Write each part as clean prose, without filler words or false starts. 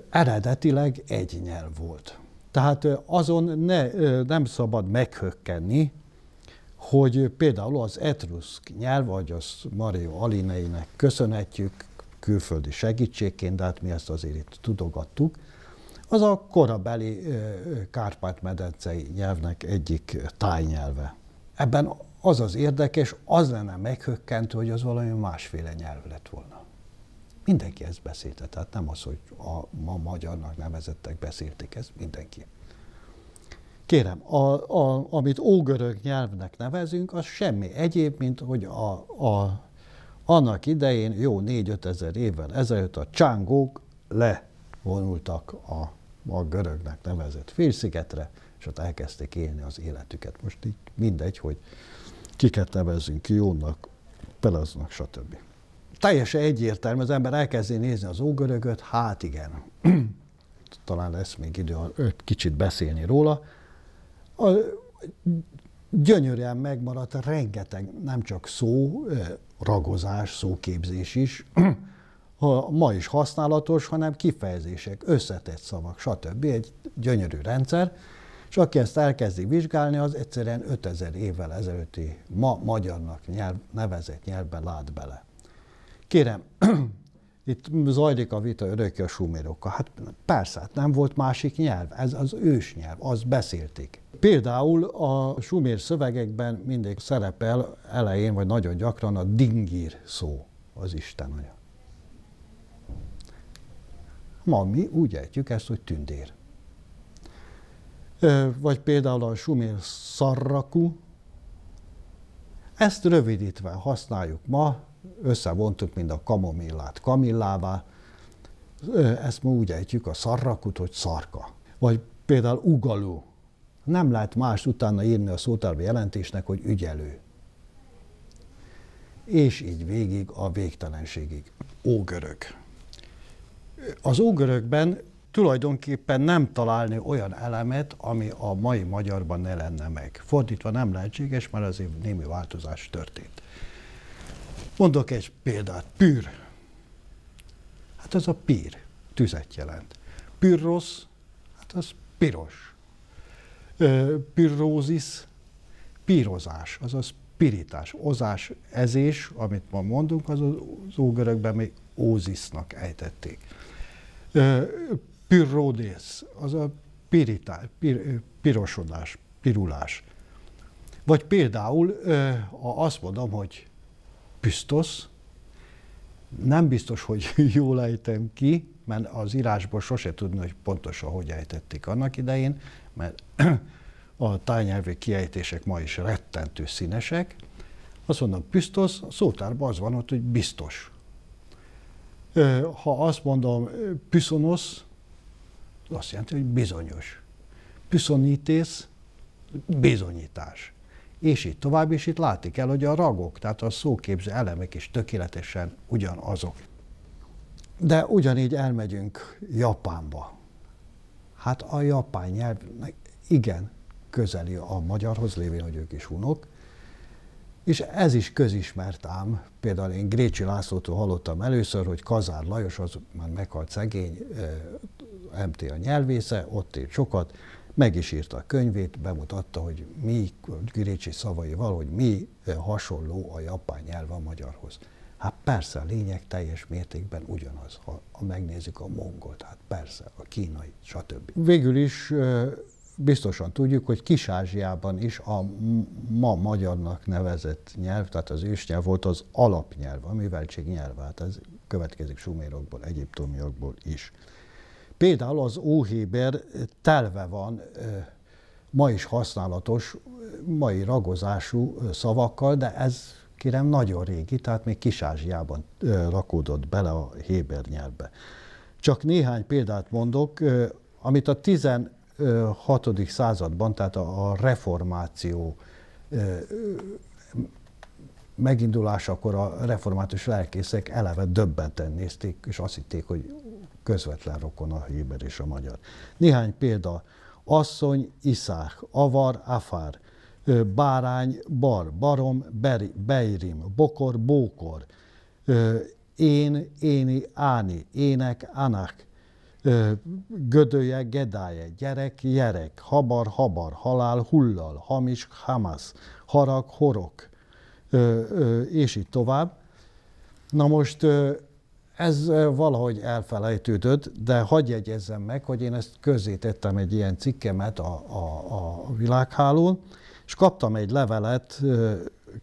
eredetileg egy nyelv volt. Tehát azon nem szabad meghökkenni, hogy például az etruszk nyelv, vagy azt Mario Alineinek köszönhetjük külföldi segítségként, de hát mi ezt azért itt tudogattuk, az a korabeli Kárpát-medencei nyelvnek egyik tájnyelve. Ebben az az érdekes, az lenne meghökkentő, hogy az valami másféle nyelv lett volna. Mindenki ezt beszélte, tehát nem az, hogy a ma magyarnak nevezettek beszélték, ezt mindenki. Kérem, amit ógörög nyelvnek nevezünk, az semmi egyéb, mint hogy annak idején, jó 4-5 ezer évvel ezelőtt a csángók levonultak a görögnek nevezett félszigetre, és ott elkezdték élni az életüket. Most így mindegy, hogy kiket nevezzünk ki, Jónnak, Pelaznak, stb. Teljesen egyértelmű, az ember elkezdi nézni az ógörögöt, hát igen, talán lesz még idő kicsit beszélni róla. Gyönyörűen megmaradt rengeteg, nem csak szó, ragozás, szóképzés is, ma is használatos, hanem kifejezések, összetett szavak, stb. Egy gyönyörű rendszer, és aki ezt elkezdi vizsgálni, az egyszerűen 5000 évvel ezelőtti ma magyarnak nevezett nyelvben lát bele. Kérem, itt zajlik a vita örökké a sumerokkal. Hát persze, hát nem volt másik nyelv, ez az ősnyelv, azt beszélték. Például a sumér szövegekben mindig szerepel elején, vagy nagyon gyakran a dingir szó, az Isten anya. Ma mi úgy ejtjük ezt, hogy tündér. Vagy például a sumér szarraku, ezt rövidítve használjuk ma, összevontuk mind a kamomillát kamillává, ezt ma úgy ejtjük a szarrakut, hogy szarka. Vagy például ugalú. Nem lehet más utána írni a szótárba jelentésnek, hogy ügyelő. És így végig a végtelenségig. Ógörög. Az ógörögben tulajdonképpen nem találni olyan elemet, ami a mai magyarban ne lenne meg. Fordítva nem lehetséges, mert azért némi változás történt. Mondok egy példát. Pür. Hát az a pír. Tüzet jelent. Pyrrhosz, hát az piros. Pyrrózis, pírozás, azaz pirítás. Ozás, ezés, amit ma mondunk, az ógörögben még ózisznak ejtették. Pyrródész, az a pirítás, pirosodás, pirulás. Vagy például, ha azt mondom, hogy Püsztosz, nem biztos, hogy jól ejtem ki, mert az írásból sose tudni, hogy pontosan hogy ejtették annak idején, mert a tájnyelvi kiejtések ma is rettentő színesek. Azt mondom, Püsztosz, a szótárban az van ott, hogy biztos. Ha azt mondom, Püszonosz, azt jelenti, hogy bizonyos. Püszonítész, bizonyítás. És így tovább, és itt látni kell, hogy a ragok, tehát a szóképző elemek is tökéletesen ugyanazok. De ugyanígy elmegyünk Japánba. Hát a japán nyelv igen közeli a magyarhoz, lévén, hogy ők is hunok, és ez is közismert ám. Például én Grécsi Lászlótól hallottam először, hogy Kazár Lajos, az már meghalt szegény, MTA nyelvésze, ott élt sokat, meg is írta a könyvét, bemutatta, hogy mi, Grécsi szavaival, hogy mi hasonló a japán nyelv a magyarhoz. Hát persze, a lényeg teljes mértékben ugyanaz, ha megnézzük a mongolt, hát persze, a kínai, stb. Végül is biztosan tudjuk, hogy Kis-Ázsiában is a ma magyarnak nevezett nyelv, tehát az ősnyelv volt az alapnyelv, a műveltség nyelve, hát ez következik sumérokból, egyiptomiakból is. Például az óhéber telve van ma is használatos, mai ragozású szavakkal, de ez kérem nagyon régi, tehát még Kis-Ázsiában rakódott bele a héber nyelvbe. Csak néhány példát mondok, amit a 16. században, tehát a reformáció megindulásakor a református lelkészek eleve döbbenten nézték, és azt hitték, hogy közvetlen rokon a héber és a magyar. Néhány példa: asszony, iszák, avar, afár, bárány, bar, barom, beirim, bokor, bókor, én, éni, áni, ének, anak, gödöje, gedáje, gyerek, jerek, habar, habar, halál, hullal, hamis, hamasz, harag, horok, és így tovább. Na most ez valahogy elfelejtődött, de hadd jegyezzem meg, hogy én ezt közzétettem egy ilyen cikkemet a Világhálón, és kaptam egy levelet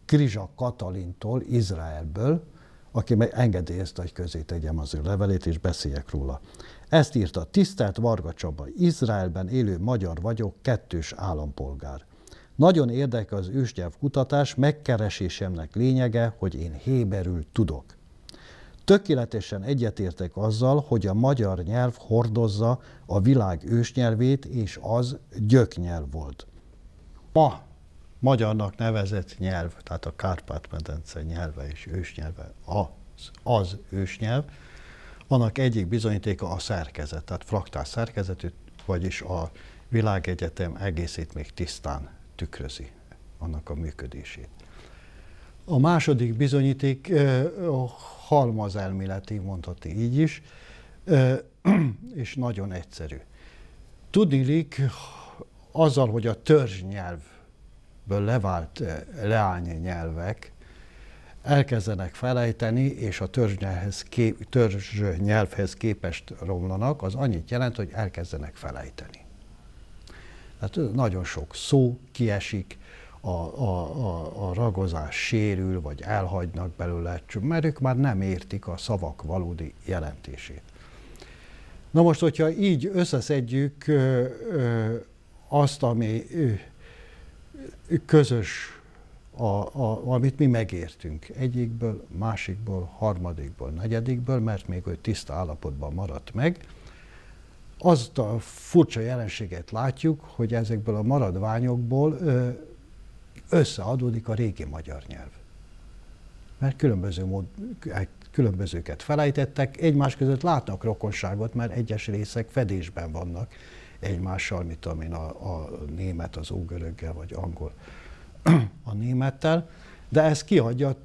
Krizsak Katalintól, Izraelből, aki engedélyezte, hogy közé tegyem az ő levelét, és beszéljek róla. Ezt írta: tisztelt Varga Csaba, Izraelben élő magyar vagyok, kettős állampolgár. Nagyon érdekel az ősnyelv kutatás, megkeresésemnek lényege, hogy én héberül tudok. Tökéletesen egyetértek azzal, hogy a magyar nyelv hordozza a világ ősnyelvét, és az gyöknyelv volt. Ma magyarnak nevezett nyelv, tehát a Kárpát-medence nyelve és ősnyelve az ősnyelv, annak egyik bizonyítéka a szerkezet, tehát fraktál szerkezetű, vagyis a világegyetem egészét még tisztán tükrözi, annak a működését. A második bizonyíték halmazelméleti, mondhatni így is, és nagyon egyszerű. Tudniillik, azzal, hogy a törzsnyelvből levált leánynyelvek elkezdenek felejteni, és a törzsnyelvhez képest romlanak, az annyit jelent, hogy elkezdenek felejteni. Tehát nagyon sok szó kiesik, a ragozás sérül, vagy elhagynak belőle, mert ők már nem értik a szavak valódi jelentését. Na most, hogyha így összeszedjük azt, ami közös, amit mi megértünk egyikből, másikból, harmadikból, negyedikből, mert még hogy tiszta állapotban maradt meg, azt a furcsa jelenséget látjuk, hogy ezekből a maradványokból összeadódik a régi magyar nyelv. Mert különbözőket felejtettek, egymás között látnak rokonságot, mert egyes részek fedésben vannak egymással, mint amin a német az ógöröggel, vagy angol a némettel, de ez kihagyja